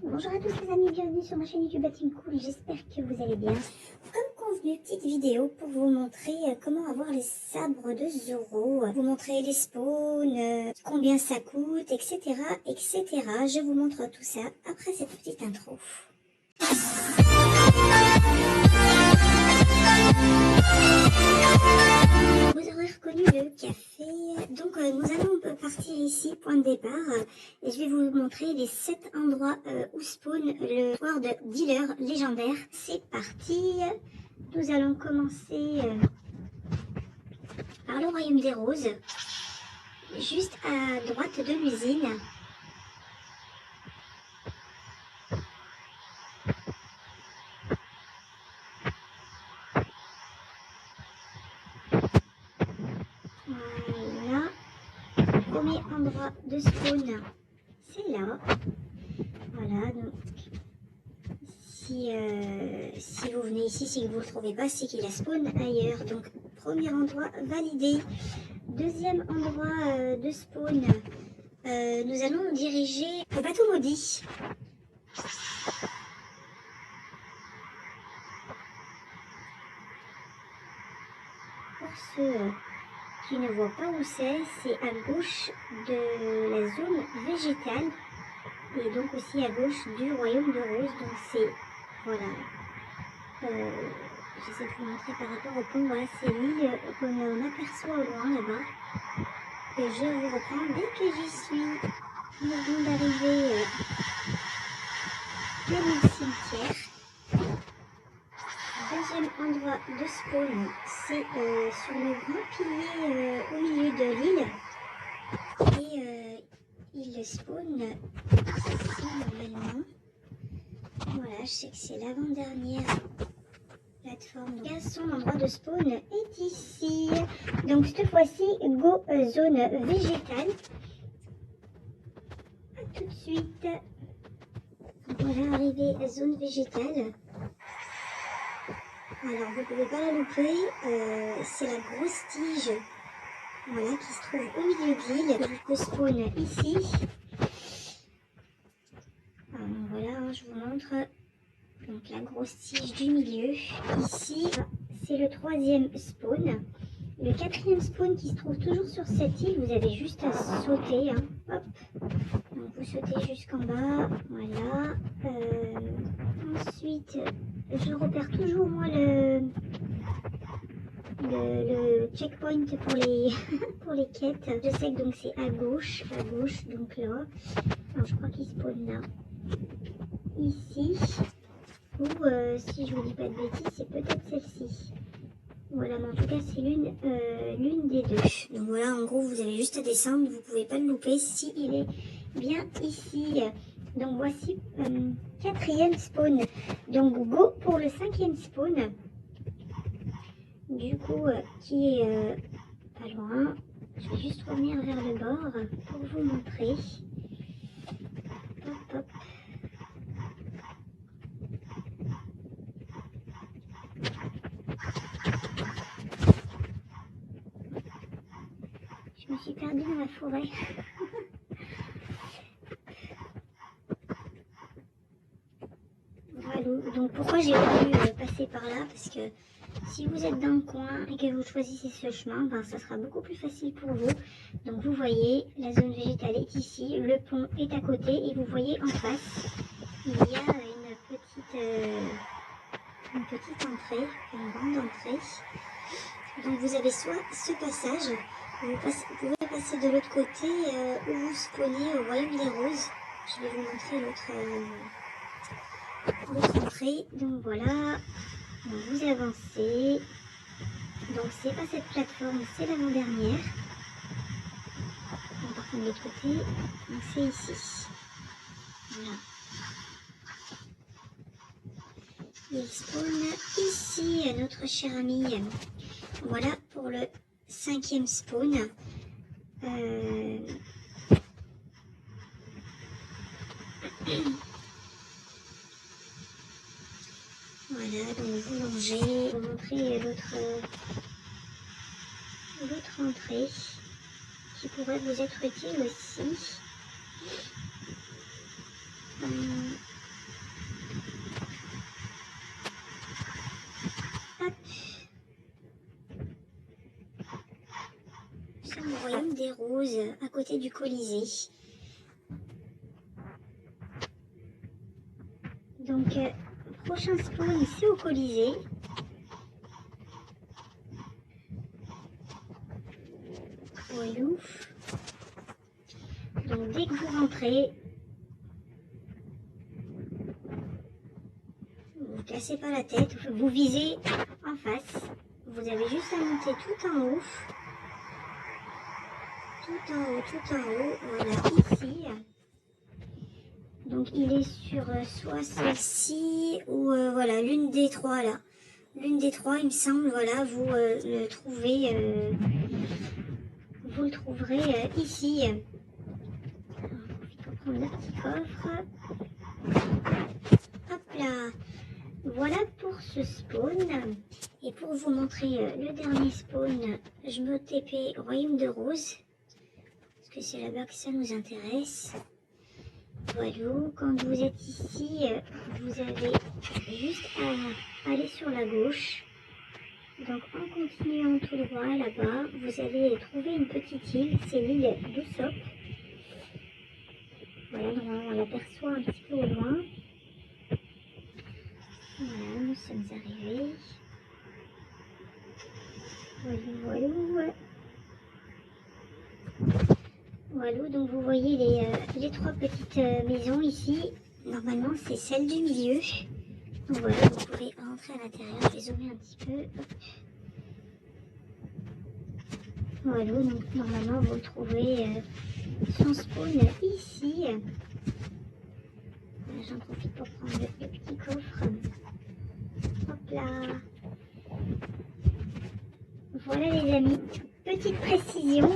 Bonjour à tous les amis, bienvenue sur ma chaîne YouTube Team Cool, j'espère que vous allez bien. Comme convenu, petite vidéo pour vous montrer comment avoir les sabres de Zoro, vous montrer les spawns, combien ça coûte, etc. etc. Je vous montre tout ça après cette petite intro. Vous aurez reconnu le café, donc nous allons partir ici, point de départ, et je vais vous montrer les 7 endroits où spawn le World Dealer légendaire. C'est parti, nous allons commencer par le Royaume des Roses, juste à droite de l'usine. Voilà, premier endroit de spawn, c'est là. Voilà, donc si vous venez ici, si vous ne le trouvez pas, c'est qu'il a spawn ailleurs. Donc premier endroit validé. Deuxième endroit de spawn, nous allons nous diriger au bateau maudit. Pour ceux qui ne voient pas où c'est à gauche de la zone végétale et donc aussi à gauche du royaume de Rose. Donc c'est, voilà, j'essaie de vous montrer par rapport au pont, voilà, c'est l'île qu'on aperçoit au loin là-bas. Et je vous reprends dès que j'y suis. Nous venons d'arriver à le cimetière. Deuxième endroit de spawn, c'est sur le grand pilier au milieu de l'île. Et il spawn ici normalement. Voilà, je sais que c'est l'avant-dernière plateforme. Donc, son endroit de spawn est ici. Donc cette fois-ci, go zone végétale. A tout de suite. Voilà, arrivé à zone végétale. Alors vous ne pouvez pas la louper, c'est la grosse tige, voilà, qui se trouve au milieu de l'île. Je peux spawn ici. Alors, voilà, hein, je vous montre. Donc la grosse tige du milieu. Ici, c'est le troisième spawn. Le quatrième spawn qui se trouve toujours sur cette île, vous avez juste à sauter. Hein. Hop. Donc vous sautez jusqu'en bas. Voilà. Ensuite, je repère toujours moi le checkpoint pour les, pour les quêtes. Je sais que donc c'est à gauche, donc là. Alors, je crois qu'il spawn là. Ici. Ou si je vous dis pas de bêtises, c'est peut-être celle-ci. Voilà, mais en tout cas, c'est l'une des deux. Donc voilà, en gros, vous avez juste à descendre, vous pouvez pas le louper si il est bien ici. Donc voici quatrième spawn. Donc go pour le cinquième spawn. Du coup, qui est pas loin. Je vais juste revenir vers le bord pour vous montrer. Hop, hop. Je me suis perdue dans la forêt. Voilà, donc pourquoi j'ai voulu passer par là? Parce que si vous êtes dans le coin et que vous choisissez ce chemin, ben, ça sera beaucoup plus facile pour vous. Donc vous voyez, la zone végétale est ici, le pont est à côté et vous voyez en face, il y a une petite entrée, une grande entrée. Donc vous avez soit ce passage, vous pouvez passer de l'autre côté où vous spawnez au royaume des roses. Je vais vous montrer l'autre entrée. Donc voilà, donc vous avancez. Donc c'est pas cette plateforme, c'est l'avant-dernière. On part de l'autre côté, donc c'est ici. Voilà. Il spawn ici notre cher ami. Voilà pour le cinquième spawn. Voilà, donc vous longez, vous montrez l'autre entrée qui pourrait vous être utile aussi. rose à côté du Colisée. Donc, prochain spawn, c'est au Colisée. Voilà. Donc, dès que vous rentrez, vous ne cassez pas la tête, vous visez en face. Vous avez juste à monter tout en haut. Tout en haut, voilà, ici. Donc il est sur soit celle-ci ou voilà, l'une des trois là. L'une des trois, il me semble, voilà, vous le trouvez, vous le trouverez ici. Alors, il faut prendre le petit coffre. Hop là. Voilà pour ce spawn. Et pour vous montrer le dernier spawn, je me TP Royaume de Rose. Parce que c'est là-bas que ça nous intéresse. Voilà, quand vous êtes ici, vous avez juste à aller sur la gauche. Donc en continuant tout droit là-bas, vous allez trouver une petite île, c'est l'île d'Usopp. Voilà, normalement on l'aperçoit un petit peu au loin. Voilà, nous sommes arrivés. Voilà. Voilà, donc vous voyez les trois petites maisons ici. Normalement, c'est celle du milieu. Donc voilà, vous pouvez rentrer à l'intérieur. Je vais zoomer un petit peu. Hop. Voilà, donc normalement, vous trouvez son spawn ici. J'en profite pour prendre le petit coffre. Hop là. Voilà les amis. Petite précision.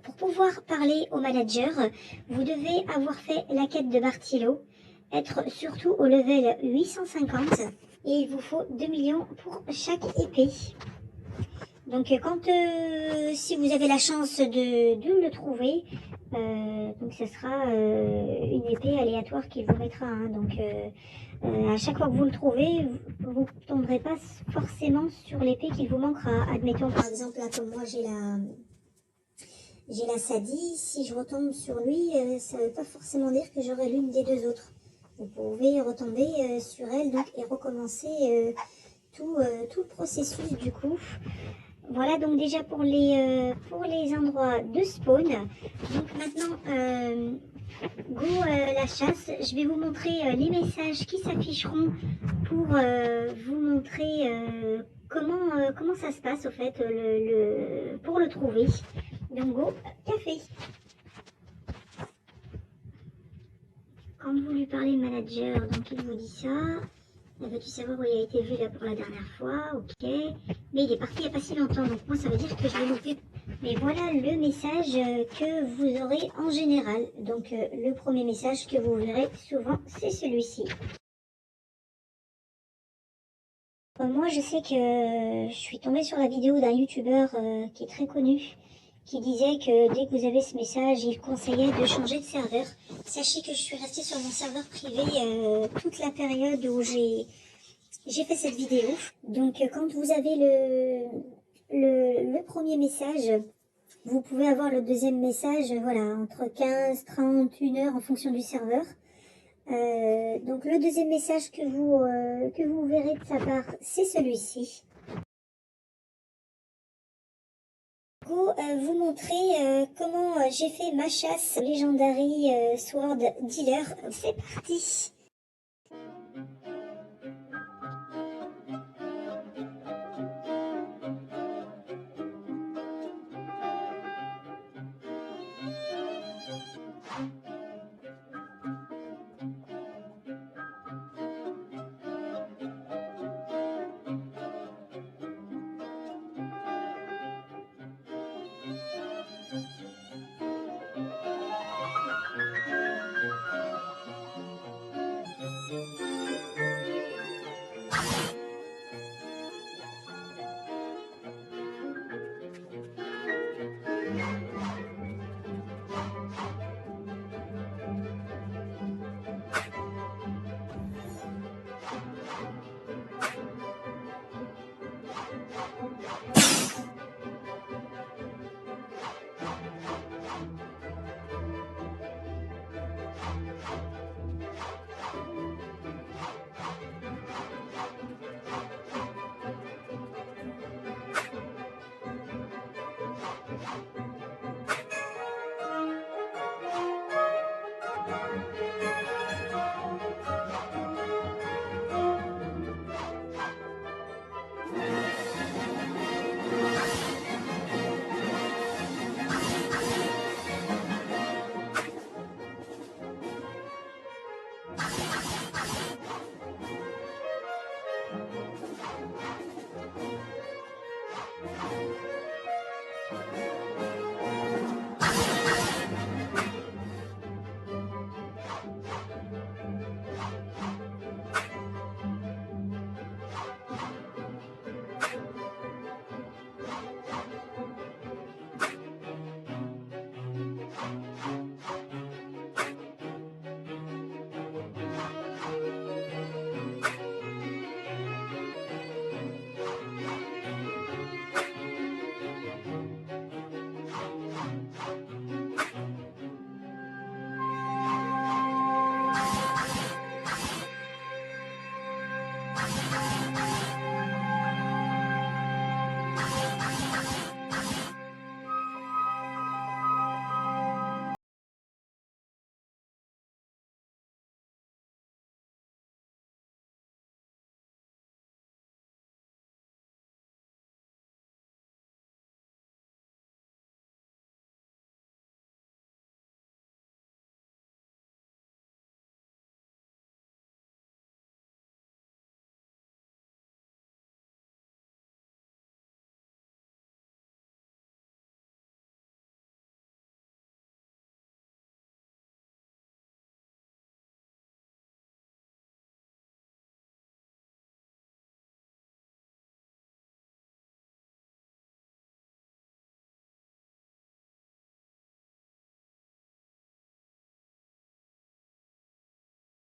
Pour pouvoir parler au manager, vous devez avoir fait la quête de Bartilo, être surtout au level 850 et il vous faut 2 millions pour chaque épée. Donc quand si vous avez la chance de le trouver, donc ce sera une épée aléatoire qu'il vous mettra. Hein. Donc à chaque fois que vous le trouvez, vous ne tomberez pas forcément sur l'épée qu'il vous manquera. Admettons par exemple là comme moi j'ai la Sadie, si je retombe sur lui, ça ne veut pas forcément dire que j'aurai l'une des deux autres. Vous pouvez retomber sur elle donc, et recommencer tout le processus du coup. Voilà donc déjà pour les endroits de spawn. Donc maintenant, go la chasse. Je vais vous montrer les messages qui s'afficheront pour vous montrer comment ça se passe au fait pour le trouver. Donc go, café. Quand vous lui parlez le manager, donc il vous dit ça. Veux-tu savoir où il a été vu là pour la dernière fois? Ok. Mais il est parti il n'y a pas si longtemps, donc moi ça veut dire que je l'ai loupé. Mais voilà le message que vous aurez en général. Donc le premier message que vous verrez souvent, c'est celui-ci. Moi je sais que je suis tombée sur la vidéo d'un youtubeur qui est très connu, qui disait que dès que vous avez ce message, il conseillait de changer de serveur. Sachez que je suis restée sur mon serveur privé toute la période où j'ai fait cette vidéo. Donc quand vous avez le premier message, vous pouvez avoir le deuxième message, voilà, entre 15, 30, 1 heure en fonction du serveur. Donc le deuxième message que vous verrez de sa part, c'est celui-ci. Vous montrer comment j'ai fait ma chasse Legendary Sword Dealer. C'est parti!